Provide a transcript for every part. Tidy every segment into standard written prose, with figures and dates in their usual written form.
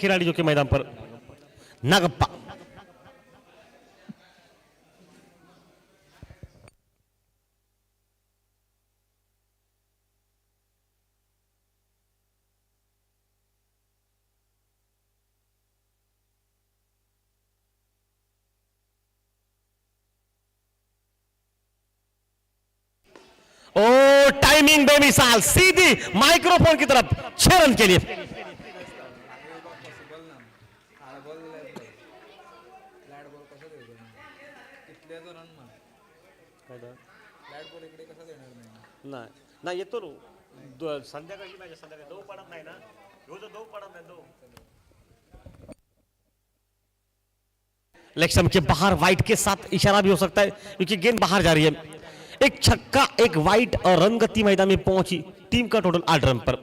खिलाड़ी जो कि मैदान पर नागप्पा। ओ टाइमिंग बेमिसाल, सीधी माइक्रोफोन की तरफ 6 रन के लिए। नाही येतो संध्याकाळची मॅच संध्याकाळी दो पडत नाही ना, दो पडत नाही दो। लेग स्टंप के बाहर वाइट के साथ इशारा भी हो सकता है क्योंकि गेंद बाहर जा रही है। एक छक्का, एक वाइट और रन गति मैदान में पहुंची। टीम का टोटल 8 रन पर।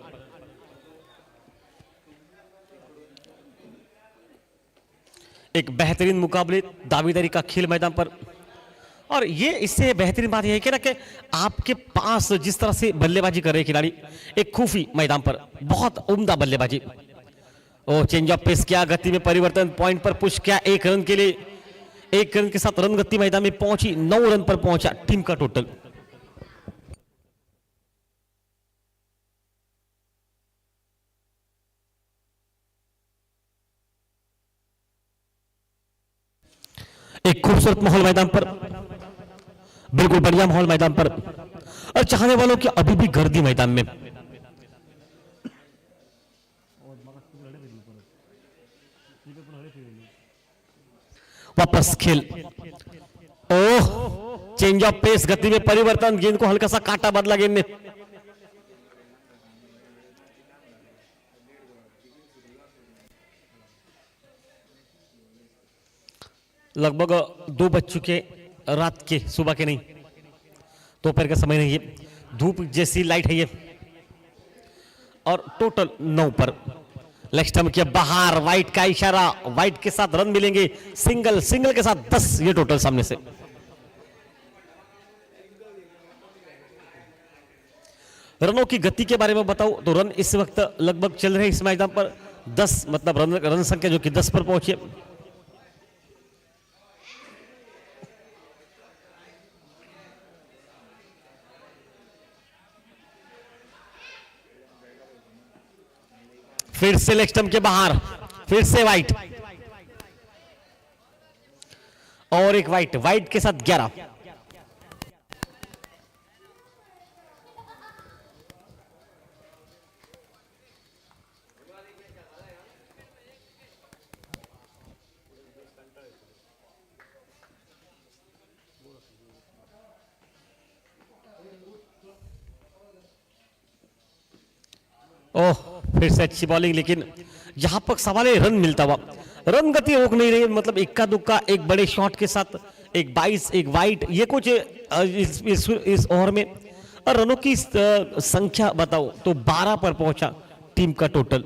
एक बेहतरीन मुकाबले, दावेदारी का खेल मैदान पर। और ये इससे बेहतरीन बात यह है कि ना कि आपके पास जिस तरह से बल्लेबाजी कर रहे खिलाड़ी, एक खूफी मैदान पर बहुत उम्दा बल्लेबाजी। ओ चेंज ऑफ पेस किया, गति में परिवर्तन, पॉइंट पर पुश किया 1 रन के लिए। 1 रन के साथ रन गति मैदान में पहुंची, 9 रन पर पहुंचा टीम का टोटल। एक खूबसूरत माहौल मैदान पर, बिल्कुल बढ़िया माहौल मैदान पर, और चाहने वालों की अभी भी गर्दी मैदान में। वापस खेल। ओह, चेंज ऑफ पेस, गति में परिवर्तन, गेंद को हल्का सा काटा बदला गेंद ने। लगभग 2 बज चुके, रात के, सुबह के नहीं, दोपहर का समय नहीं है, धूप जैसी लाइट है ये। और टोटल 9 पर। लेग स्टंप के बाहर वाइट का इशारा, वाइट के साथ रन मिलेंगे। सिंगल, सिंगल के साथ 10 ये टोटल सामने से। रनों की गति के बारे में बताऊं तो रन इस वक्त लगभग चल रहे हैं इस मैदान पर 10, मतलब रन संख्या जो कि 10 पर पहुंची है। फिर से लेग स्टंप के बाहर, फिर से वाइट, और एक वाइट, वाइट के साथ 11। ओह, फिर से अच्छी बॉलिंग, लेकिन यहां पर सवाल है रन मिलता हुआ। रन गति रोक नहीं रही, मतलब इक्का दुक्का एक बड़े शॉट के साथ एक 22, एक वाइट, ये कुछ इस ओवर में। और रनों की संख्या बताओ तो 12 पर पहुंचा टीम का total.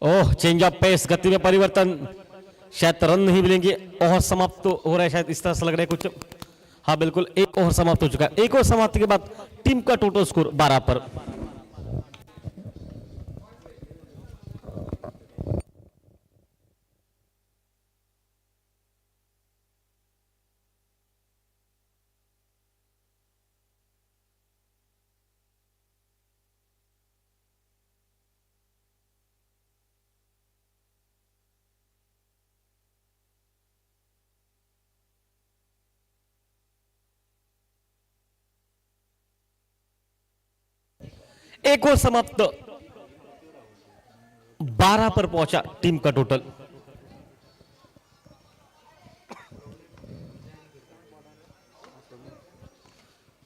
Oh, change of pace, गति में परिवर्तन, शायद रन नहीं मिलेंगे। ओवर समाप्त तो हो रहा है, शायद इस तरह से लग रहा है कुछ। हाँ बिल्कुल, एक ओवर समाप्त हो चुका है। एक ओवर समाप्ति के बाद टीम का टोटल स्कोर 12 पर। एक और समाप्त, 12 पर पहुंचा टीम का टोटल।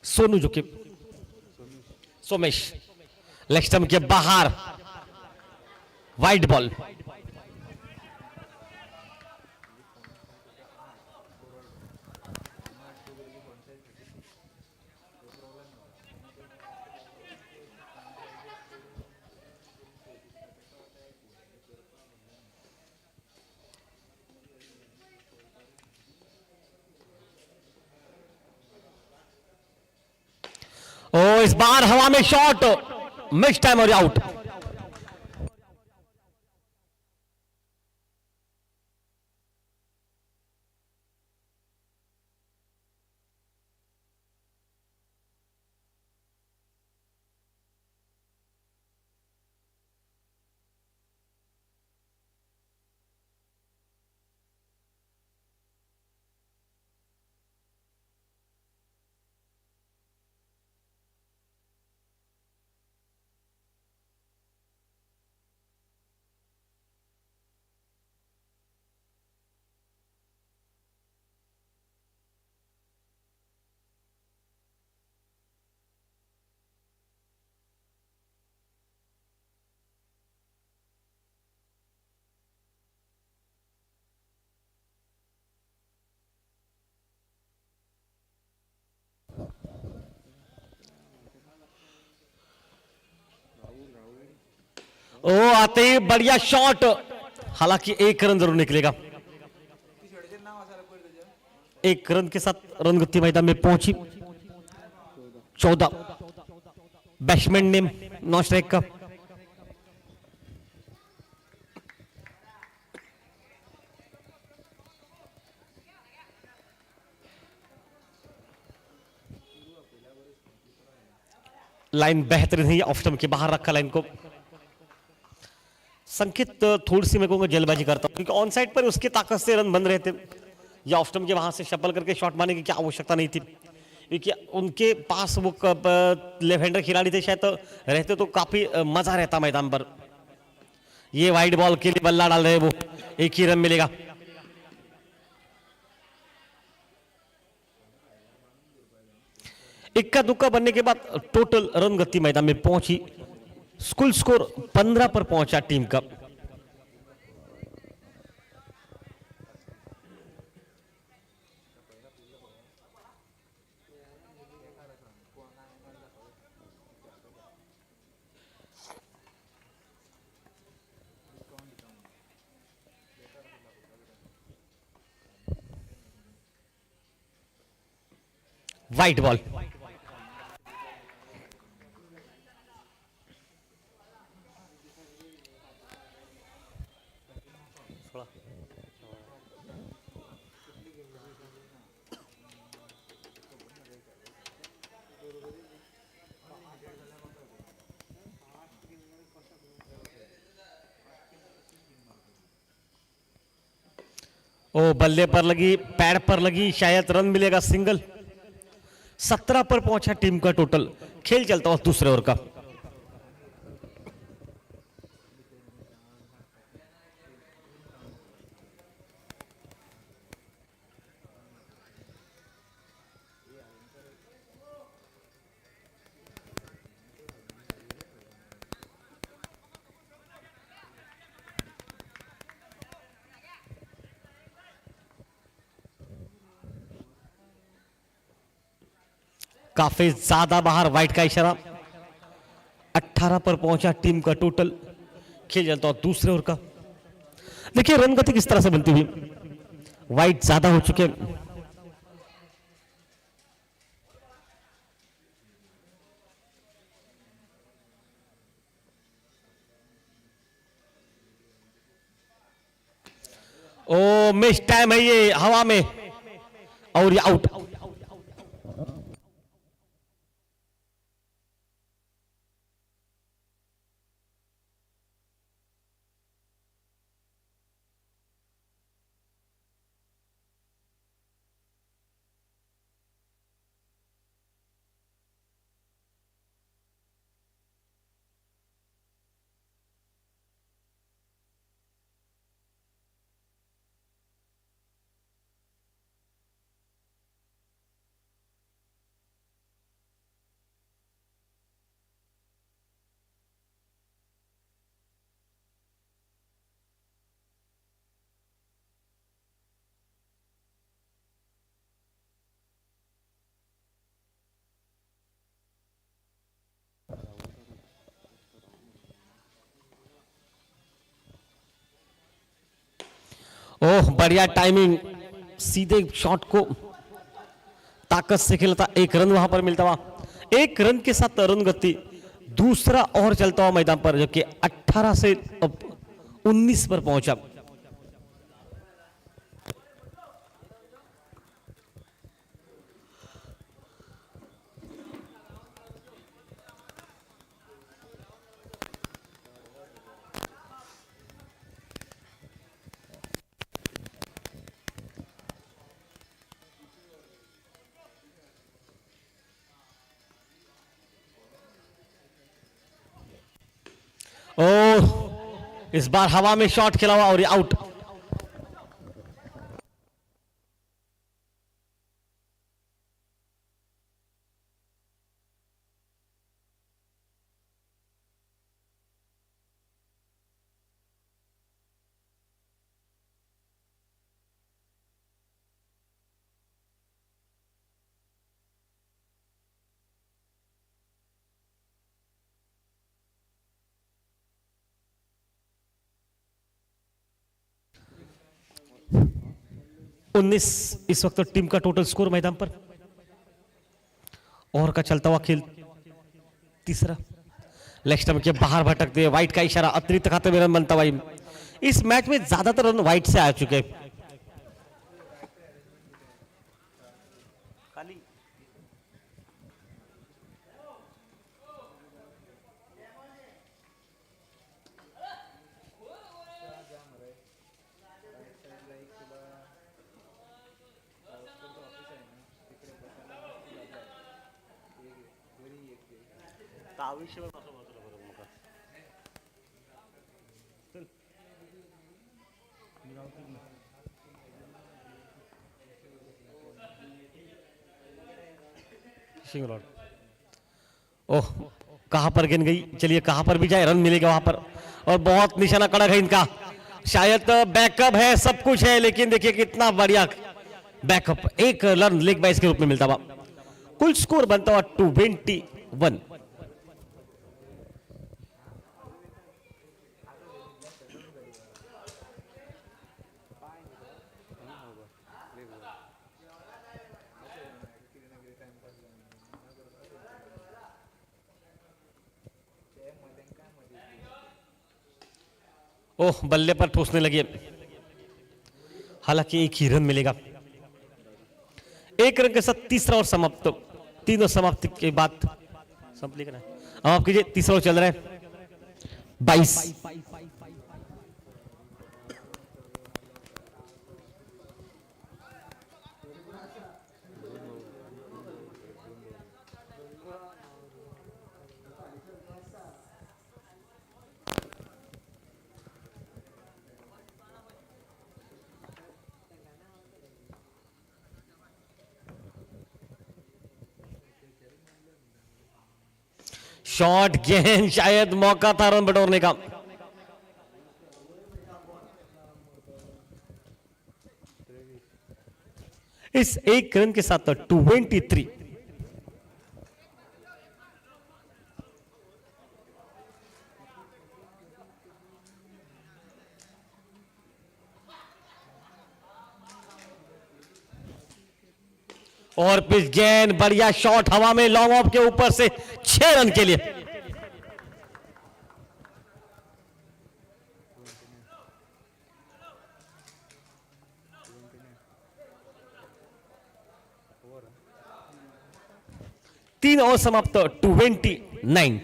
सोनू जो कि सोमेश, लेग स्टंप के बाहर वाइड बॉल। इस बार हवा में शॉट, मिस टाइम और आउट। ओ आते ही बढ़िया शॉट, हालांकि एक रन जरूर निकलेगा। एक रन के साथ रनगति मैदान में पहुंची 14। बैट्समैन नेम नॉन स्ट्राइक का। लाइन बेहतरीन है, ऑफ स्टंप के बाहर रखा लाइन को। संकेत थोड़ी सी मैं कहूंगा जल्दबाजी करता हूं, क्योंकि ऑन साइड पर उसकी ताकत से रन बन रहे थे, या ऑफ स्टंप के वहां से शपल करके शॉट मारने की क्या आवश्यकता नहीं थी, क्योंकि उनके पास वो लेफ्ट हैंडर खिलाड़ी थे, शायद तो रहते तो काफी मजा रहता मैदान पर। ये वाइड बॉल के लिए बल्ला डाल रहे, वो एक ही रन मिलेगा। इक्का दुक्का बनने के बाद टोटल रन गति मैदान में पहुंची। स्कूल स्कोर 15 पर पहुंचा टीम का। वाइट बॉल, ओ बल्ले पर लगी, पैड पर लगी, शायद रन मिलेगा सिंगल। 17 पर पहुंचा टीम का टोटल। खेल चलता हुआ दूसरे ओवर का। काफी ज्यादा बाहर, वाइट का इशारा। 18 पर पहुंचा टीम का टोटल। खेल चलता हुआ दूसरे ओवर का। देखिए रन गति किस तरह से बनती हुई, वाइट ज्यादा हो चुके। ओ मिस टाइम है ये, हवा में, और ये आउट। ओह बढ़िया टाइमिंग, सीधे शॉट को ताकत से खेलता, एक रन वहां पर मिलता हुआ। एक रन के साथ रन गति दूसरा ओवर चलता हुआ मैदान पर, जो कि 18 से अब 19 पर पहुंचा। ओह, इस बार हवा में शॉट खेला हुआ और ये आउट। उन्नीस इस वक्त टीम का टोटल स्कोर मैदान पर। ओवर का चलता हुआ खेल तीसरा, लेग स्टंप के बाहर भटकते हुए वाइट का इशारा, अतिरिक्त खाते में रन बनता हुआ। इस मैच में ज्यादातर रन वाइट से आ चुके हैं। ओह, कहां पर गेंद गई, चलिए कहां पर भी जाए रन मिलेगा वहां पर। और बहुत निशाना कड़क है इनका, शायद बैकअप है, सब कुछ है, लेकिन देखिए कितना बढ़िया बैकअप, एक रन लेग बाइस के रूप में मिलता हुआ। कुल स्कोर बनता हुआ 21। ओह, बल्ले पर ठूसने लगे, हालांकि एक ही रन मिलेगा। एक रन के साथ तीसरा और समाप्त, तीनों समाप्ति के बाद समाप्त लिखना है। अब आप कीजिए, तीसरा और चल रहा है 22। शॉट गेंद, शायद मौका था रन बटोरने का। इस एक रन के साथ 23। और पिच गेंद, बढ़िया शॉट हवा में लॉन्ग ऑफ के ऊपर से 6 रन के लिए। तीन और समाप्त 29।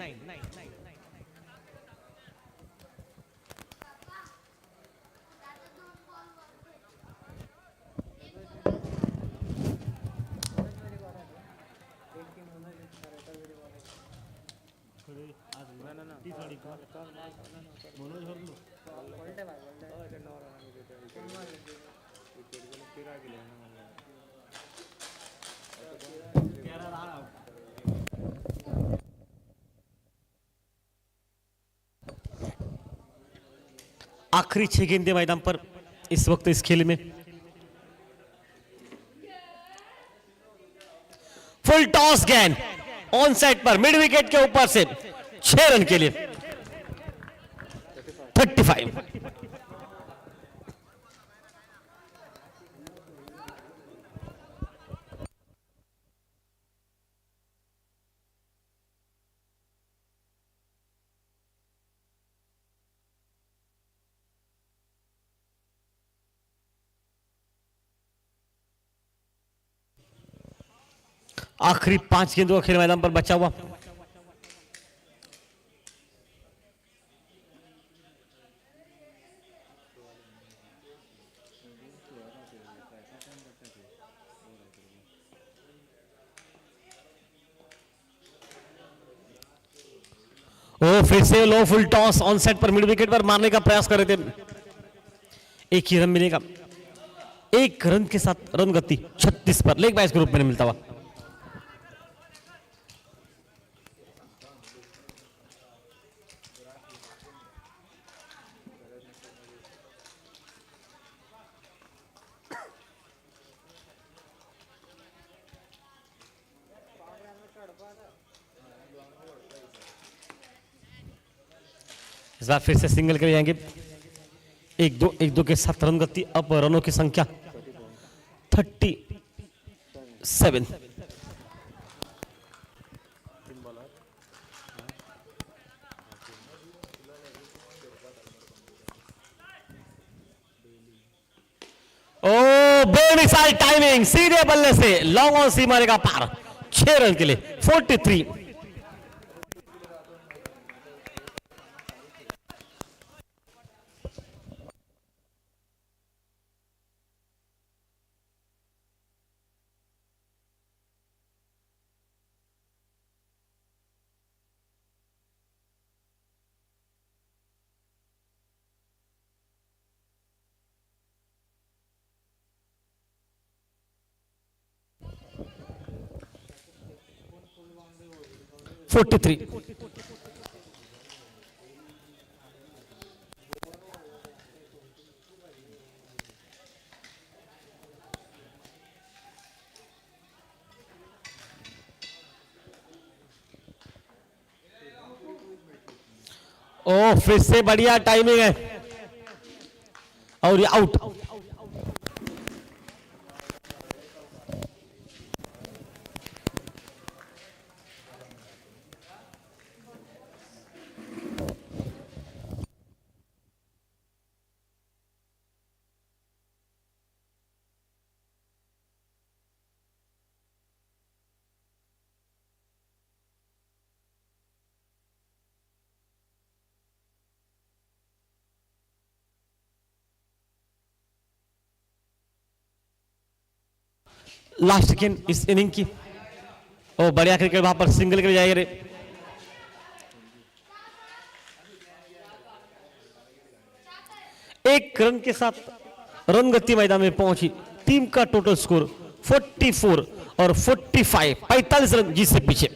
आखिरी 6 गेंदें मैदान पर इस वक्त इस खेल में। फुल टॉस गेंद ऑन साइड पर मिड विकेट के ऊपर से 6 रन के लिए 35। आखिरी 5 गेंदों का खेल मैदान पर बचा हुआ। ओ फिर से लो फुल टॉस ऑन सेट पर मिड विकेट पर मारने का प्रयास कर रहे थे। एक ही रन मिलेगा, एक रन के साथ रन गति 36 पर लेग बाइस के रूप में मिलता हुआ। इस बार फिर से सिंगल के लिए जाएंगे। एक दो के साथ रन गति, अब रनों की संख्या 37। ओ बेमिसाल टाइमिंग, सीधे बल्ले से लॉन्ग ऑन सी मारेगा पार, 6 रन के लिए 43। ओ फिर से बढ़िया टाइमिंग है और ये आउट। लास्ट गेंद इस इनिंग की। ओ बढ़िया क्रिकेट, वहां पर सिंगल के लिए जाएगा रे। एक रन के साथ रन गति मैदान में पहुंची। टीम का टोटल स्कोर 44 और 45, 45 रन जीत से पीछे।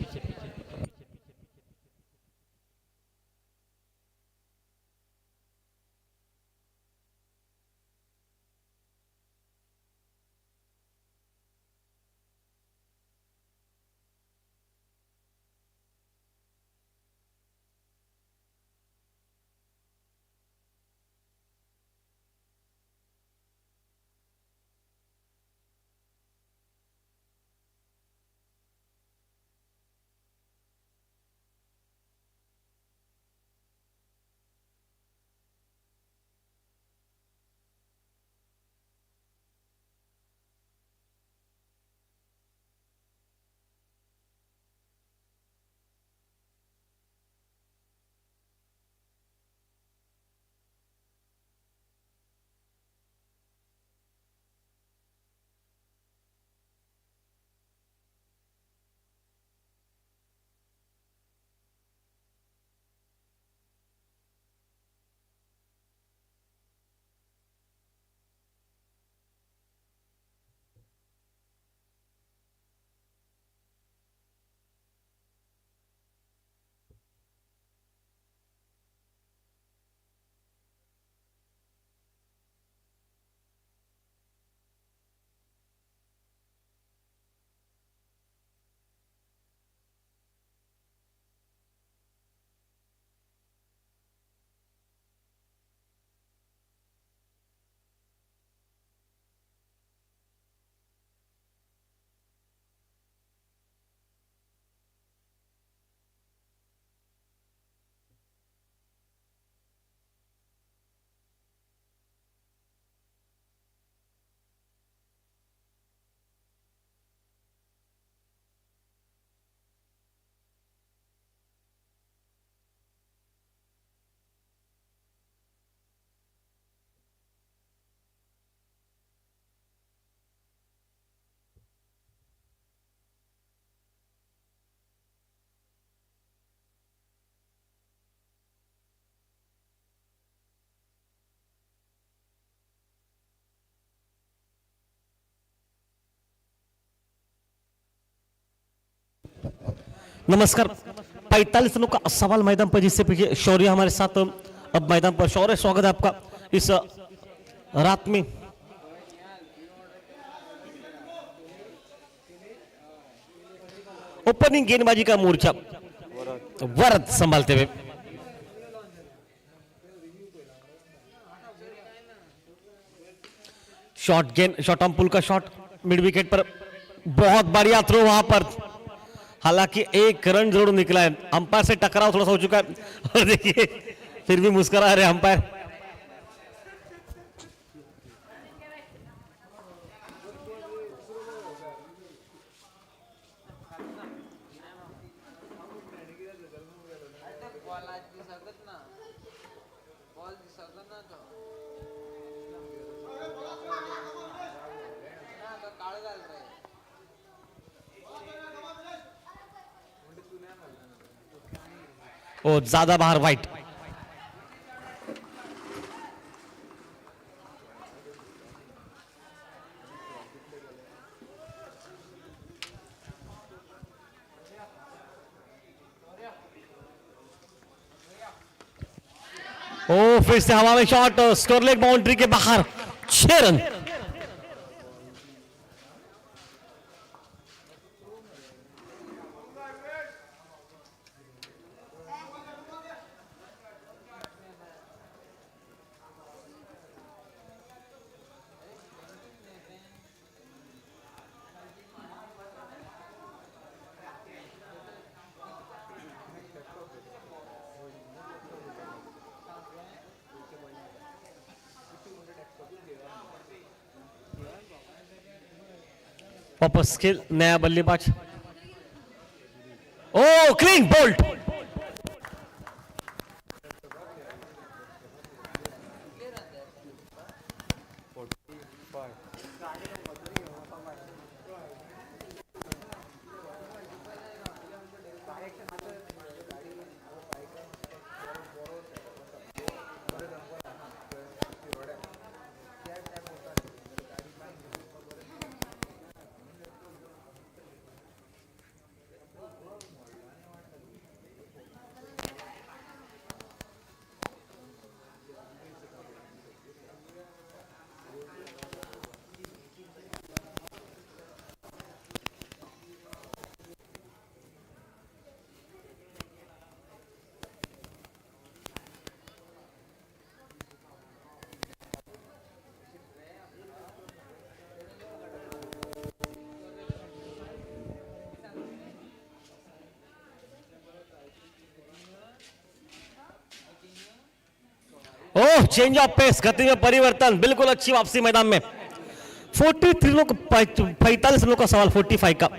नमस्कार। 45 रनों का सवाल मैदान पर, जिससे पीछे शौर्य हमारे साथ अब मैदान पर। शौर्य, स्वागत है आपका इस रात में। ओपनिंग गेंदबाजी का मोर्चा वरद संभालते हुए। शॉर्ट गेंद, शॉर्ट आर्म पुल का शॉट मिड विकेट पर, बहुत बढ़िया थ्रो वहां पर। हालांकि एक रन जरूर निकला है, अंपायर से टकराव थोड़ा सा हो चुका है और देखिए फिर भी मुस्कुरा रहे अंपायर। और ज्यादा बाहर वाइट। ओ फिर से हवा में शॉट, स्कोर लेग बाउंड्री के बाहर, 6 रन। वापस खेल, नया बल्लेबाज। Oh clean bowled. Oh, change of pace, गति में परिवर्तन, बिल्कुल अच्छी वापसी मैदान में। 43 रनों का, 45 रनों का सवाल 45 का,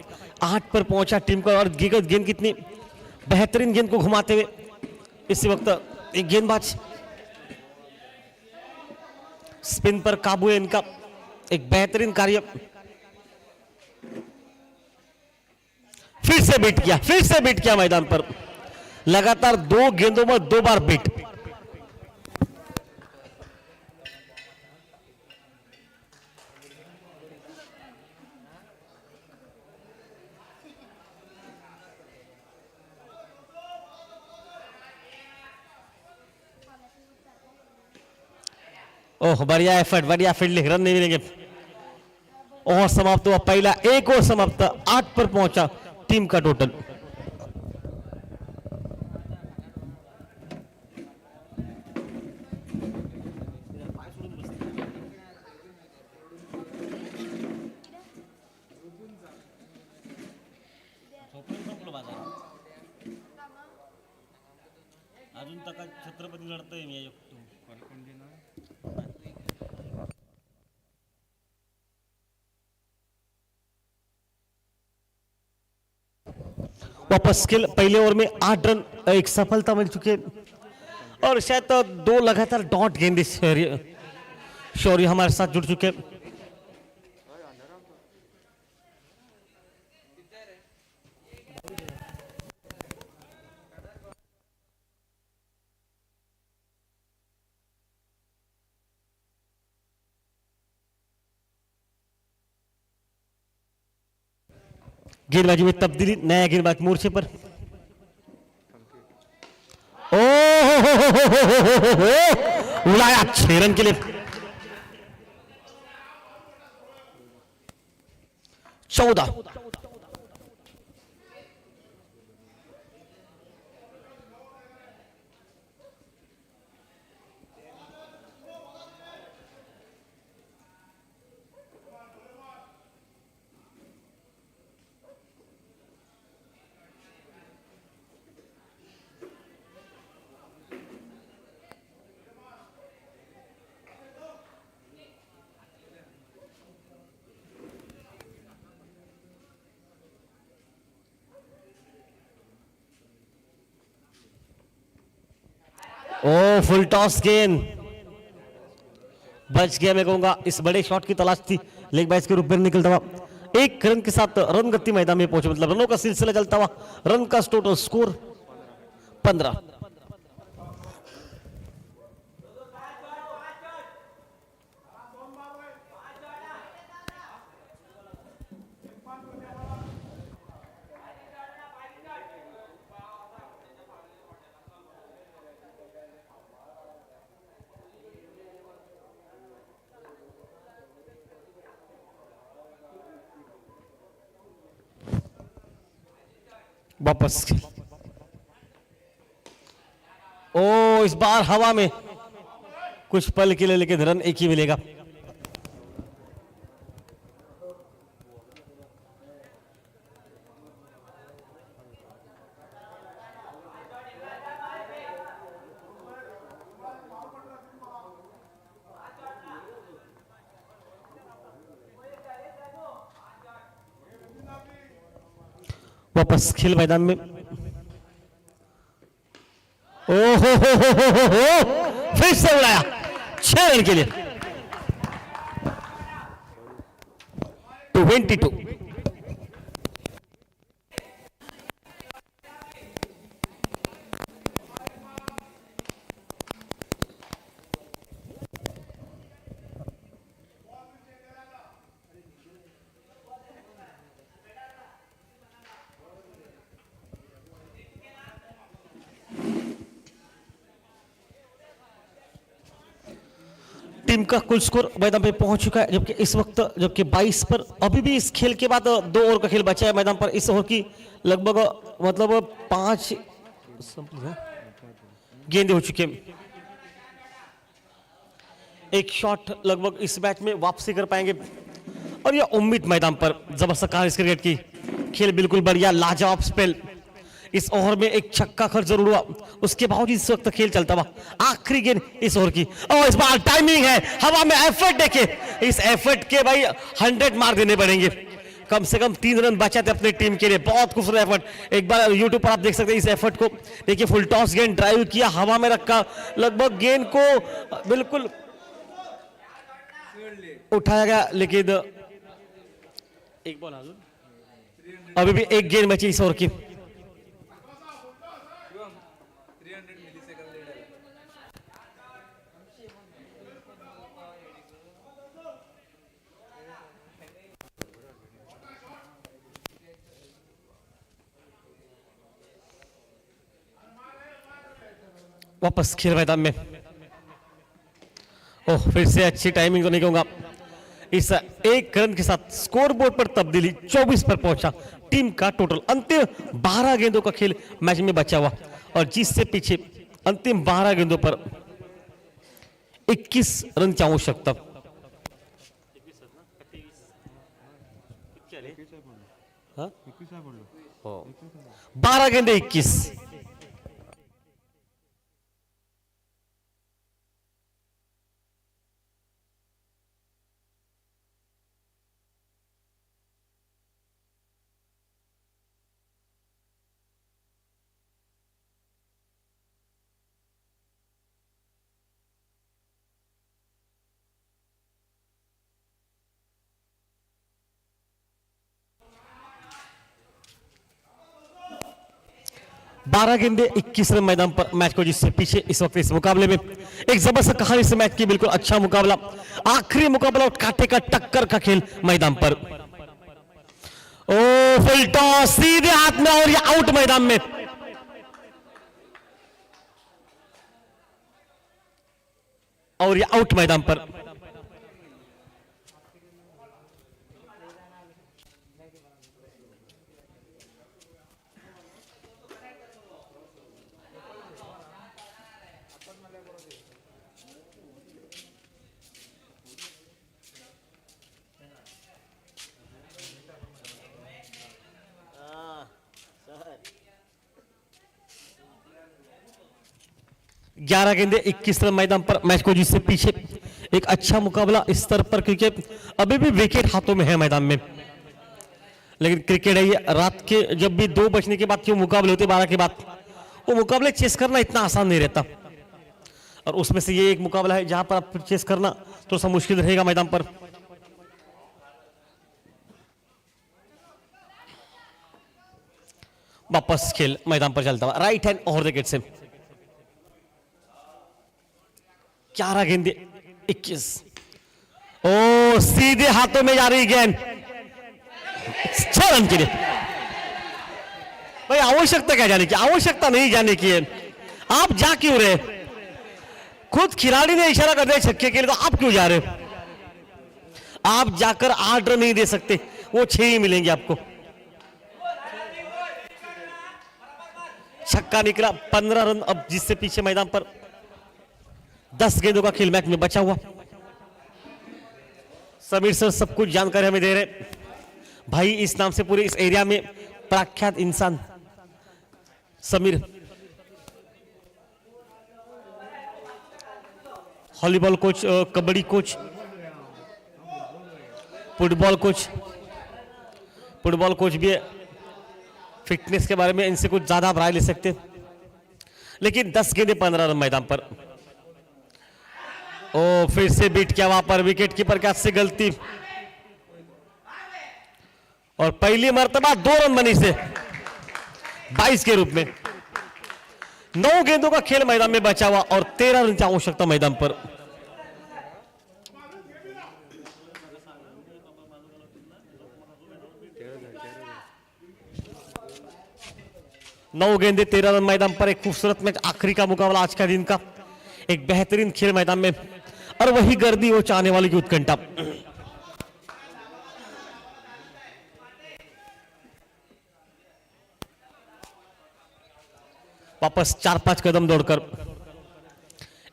8 पर पहुंचा टीम का। और गेंद कितनी बेहतरीन, गेंद को घुमाते हुए इसी वक्त एक गेंदबाज, स्पिन पर काबू है इनका, एक बेहतरीन कार्य। फिर से बीट किया, फिर से बीट किया मैदान पर, लगातार 2 गेंदों में 2 बार बीट। ओह, बढ़िया एफर्ट, बढ़िया फील्डिंग, रन नहीं मिलेंगे। और समाप्त हुआ पहला, एक और समाप्त, 8 पर पहुंचा टीम का टोटल। अजून तक छत्रपती लढतोय मी एकटो। वापस खेल, पहले ओवर में 8 रन, एक सफलता मिल चुकी है। और शायद 2 लगातार डॉट गेंद शौर्य हमारे साथ जुड़ चुके हैं। गेंदबाजी में तब्दीली, नया गेंदबाज मोर्चे पर। हो उड़ाया 6 रन के लिए। 14। ओ फुल टॉस गेंद बच गया। मैं कहूंगा इस बड़े शॉट की तलाश थी, लेग बाइस के रूप में निकलता हुआ 1 रन के साथ रन गति मैदान में पहुंचे, मतलब रनों का सिलसिला चलता हुआ। रन का टोटल स्कोर 15। वापस ओ इस बार हवा में कुछ पल के लिए, लेकिन रन एक ही मिलेगा। वापस खेल मैदान में। ओ हो फिर से उड़ाया 6 रन के लिए। 22। टीम का कुल स्कोर मैदान पे पहुंच चुका है, जबकि इस वक्त 22 पर अभी भी इस खेल के बाद 2 ओवर का खेल बचा है मैदान पर। इस ओवर की लगभग मतलब 5 गेंदे हो चुके हैं। एक शॉट लगभग इस मैच में वापसी कर पाएंगे, और यह उम्मीद मैदान पर जबरदस्त कहानी क्रिकेट की। खेल बिल्कुल बढ़िया, लाजवाब स्पेल। इस ओवर में एक छक्का खर्च जरूर हुआ, उसके बावजूद इस वक्त खेल चलता हुआ। आखिरी गेंद इस ओवर की, और इस बार टाइमिंग है, हवा में एफर्ट देखिए। इस एफर्ट के भाई 100 मार देने पड़ेंगे। कम से कम 3 रन बचा थे अपने टीम के लिए। बहुत खूबसूरत एफर्ट। एक बार यूट्यूब पर आप देख सकते हैं इस एफर्ट को। देखिए फुल टॉस गेंद ड्राइव किया, हवा में रखा, लगभग गेंद को बिल्कुल उठाया गया, लेकिन एक बॉल अभी भी एक गेंद बची इस ओवर की। वापस खेल मैदान में। ओह फिर से अच्छी टाइमिंग तो नहीं कहूंगा। इस 1 रन के साथ स्कोर बोर्ड पर तब्दीली 24 पर पहुंचा टीम का टोटल। अंतिम 12 गेंदों का खेल मैच में बचा हुआ, और जिससे पीछे अंतिम 12 गेंदों पर 21 रन की आवश्यकता। 12 गेंदे 21। बारह गेंदे 21 रन मैदान पर मैच को, जिससे पीछे इस वक्त इस मुकाबले में एक जबरदस्त कहानी इस मैच की। बिल्कुल अच्छा मुकाबला, आखिरी मुकाबला, कांटे का टक्कर का खेल मैदान पर। ओ फुल टॉस सीधे हाथ में, और ये आउट मैदान में। और ये आउट मैदान पर। ग्यारह गेंदे 21 रन मैदान पर मैच को जिससे पीछे एक अच्छा मुकाबला इस स्तर पर, क्रिकेट अभी भी विकेट हाथों में है मैदान में, लेकिन क्रिकेट है ये रात के जब भी 2 बजने के बाद क्यों मुकाबले होते 12 के बाद, वो मुकाबले चेस करना इतना आसान नहीं रहता, और उसमें से ये एक मुकाबला है जहां पर आप चेस करना थोड़ा सा मुश्किल रहेगा मैदान पर। वापस खेल मैदान पर चलता हुआ right hand over the wicket से 11 गेंदे 21। ओ सीधे हाथों में जा रही गेंद 6 रन के लिए। भाई आवश्यकता क्या जाने की, आवश्यकता नहीं जाने की है, आप जा क्यों रहे? खुद खिलाड़ी ने इशारा कर दिया छक्के के लिए, तो आप क्यों जा रहे हो? आप जाकर 8 रन नहीं दे सकते, वो 6 ही मिलेंगे आपको। छक्का निकला 15 रन, अब जिससे पीछे मैदान पर 10 गेंदों का खेल मैच में बचा हुआ। समीर सर सब कुछ जानकारी हमें दे रहे, भाई इस नाम से पूरे इस एरिया में प्रख्यात इंसान Sameer. Volleyball coach, kabaddi coach, football coach, football coach भी है। फिटनेस के बारे में इनसे कुछ ज्यादा आप राय ले सकते हैं, लेकिन 10 गेंदे 15 रन मैदान पर। ओ फिर से बीट किया वहां पर विकेट कीपर के हाथ से गलती, और पहली मर्तबा 2 रन बनी से 22 के रूप में। 9 गेंदों का खेल मैदान में बचा हुआ और 13 रन की आवश्यकता मैदान पर। नौ गेंदे 13 रन मैदान पर। एक खूबसूरत मैच, आखिरी का मुकाबला आज का दिन का, एक बेहतरीन खेल मैदान में, और वही गर्दी वो चाहने वाले की उत्कंठा। वापस 4-5 कदम दौड़कर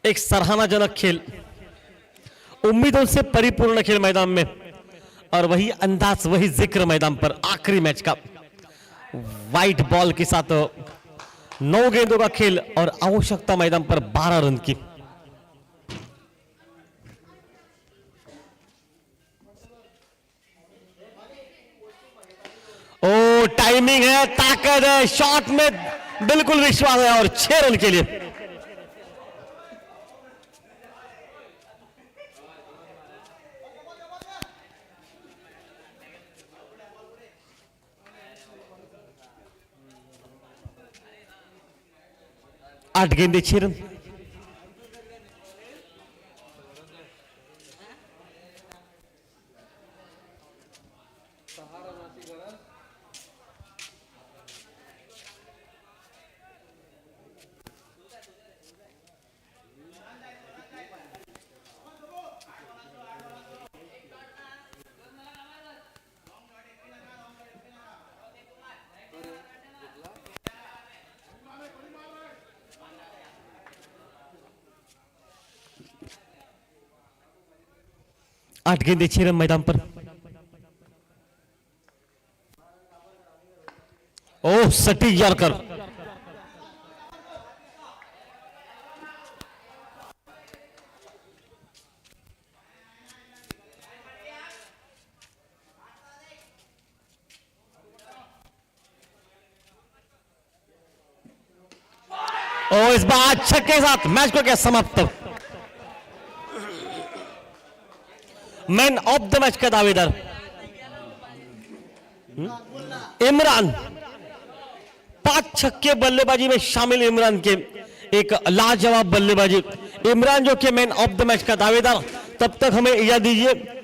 एक सराहनाजनक खेल, उम्मीदों से परिपूर्ण खेल मैदान में, और वही अंदाज वही जिक्र मैदान पर आखिरी मैच का। व्हाइट बॉल के साथ 9 गेंदों का खेल और आवश्यकता मैदान पर 12 रन की। ओ टाइमिंग है, ताकत है, शॉट में बिल्कुल विश्वास है, और 6 रन के लिए। आठ गेंदे 6 रन। आठ गेंदे 6 रन मैदान पर। ओह सटीक यॉर्कर, और इस बार छक्के के साथ मैच को क्या समाप्त। मैन ऑफ द मैच का दावेदार इमरान। 5 छक्के बल्लेबाजी में शामिल इमरान के एक लाजवाब बल्लेबाजी। इमरान जो कि मैन ऑफ द मैच का दावेदार। तब तक हमें इजाजत दीजिए।